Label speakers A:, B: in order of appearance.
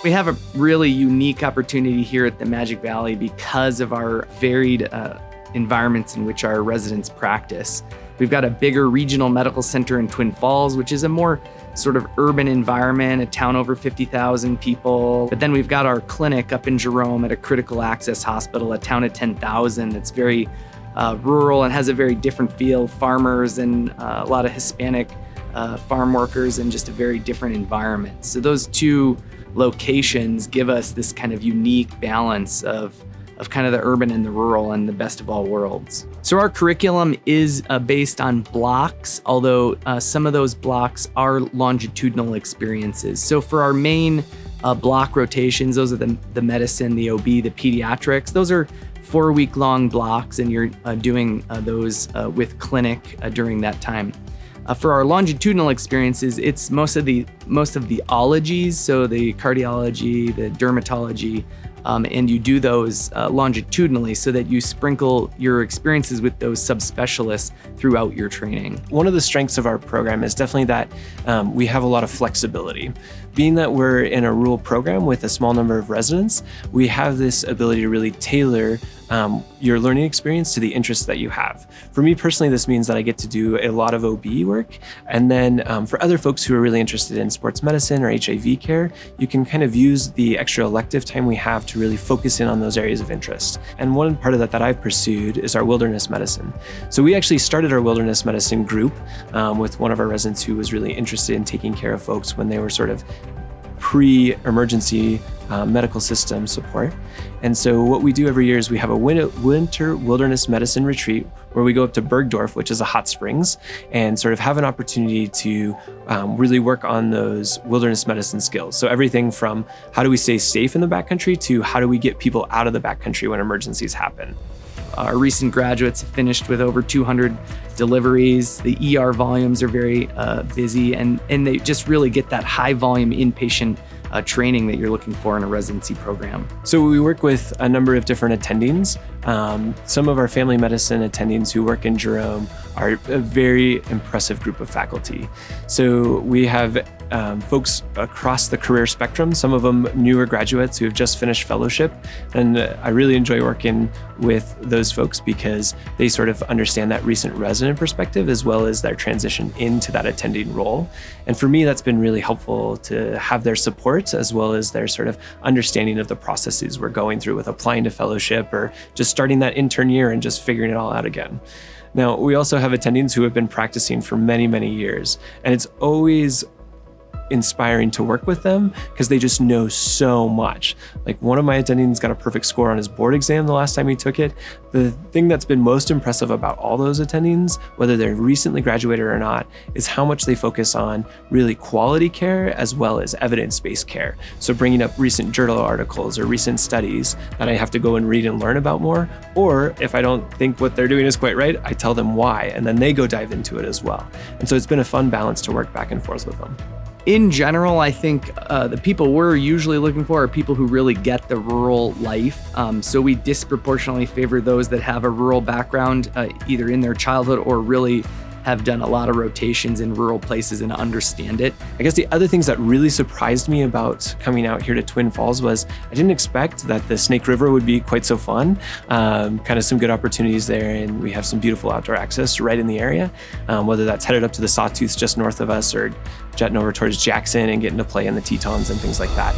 A: We have a really unique opportunity here at the Magic Valley because of our varied environments in which our residents practice. We've got a bigger regional medical center in Twin Falls, which is a more sort of urban environment, a town over 50,000 people. But then we've got our clinic up in Jerome at a critical access hospital, a town of 10,000 that's very rural and has a very different feel, farmers and a lot of Hispanic farm workers, and just a very different environment. So those two locations give us this kind of unique balance of kind of the urban and the rural and the best of all worlds. So our curriculum is based on blocks, although some of those blocks are longitudinal experiences. So for our main block rotations, those are the medicine, the OB, the pediatrics. Those are 4-week-long blocks, and you're doing those with clinic during that time. For our longitudinal experiences, it's most of the ologies, so the cardiology, the dermatology, and you do those longitudinally so that you sprinkle your experiences with those subspecialists throughout your training.
B: One of the strengths of our program is definitely that we have a lot of flexibility. Being that we're in a rural program with a small number of residents, we have this ability to really tailor your learning experience to the interests that you have. For me personally, this means that I get to do a lot of OB work. And then for other folks who are really interested in sports medicine or HIV care, you can kind of use the extra elective time we have to really focus in on those areas of interest. And one part of that I've pursued is our wilderness medicine. So we actually started our wilderness medicine group with one of our residents who was really interested in taking care of folks when they were sort of pre-emergency medical system support. And so what we do every year is we have a winter wilderness medicine retreat where we go up to Bergdorf, which is a hot springs, and sort of have an opportunity to really work on those wilderness medicine skills. So everything from how do we stay safe in the backcountry to how do we get people out of the backcountry when emergencies happen.
A: Our recent graduates have finished with over 200 deliveries. The ER volumes are very busy, and they just really get that high volume inpatient training that you're looking for in a residency program.
B: So we work with a number of different attendings. Some of our family medicine attendings who work in Jerome are a very impressive group of faculty. So we have folks across the career spectrum, some of them newer graduates who have just finished fellowship. And I really enjoy working with those folks because they sort of understand that recent resident perspective as well as their transition into that attending role. And for me, that's been really helpful to have their support as well as their sort of understanding of the processes we're going through with applying to fellowship or just starting that intern year and just figuring it all out again. Now, we also have attendings who have been practicing for many, many years, and it's always inspiring to work with them because they just know so much. Like one of my attendings got a perfect score on his board exam the last time he took it. The thing that's been most impressive about all those attendings, whether they're recently graduated or not, is how much they focus on really quality care as well as evidence-based care. So bringing up recent journal articles or recent studies that I have to go and read and learn about more, or if I don't think what they're doing is quite right, I tell them why, and then they go dive into it as well. And so it's been a fun balance to work back and forth with them.
A: In general, I think the people we're usually looking for are people who really get the rural life. So we disproportionately favor those that have a rural background, either in their childhood or really have done a lot of rotations in rural places and understand it.
B: I guess the other things that really surprised me about coming out here to Twin Falls was I didn't expect that the Snake River would be quite so fun. Kind of some good opportunities there, and we have some beautiful outdoor access right in the area, whether that's headed up to the Sawtooths just north of us or jetting over towards Jackson and getting to play in the Tetons and things like that.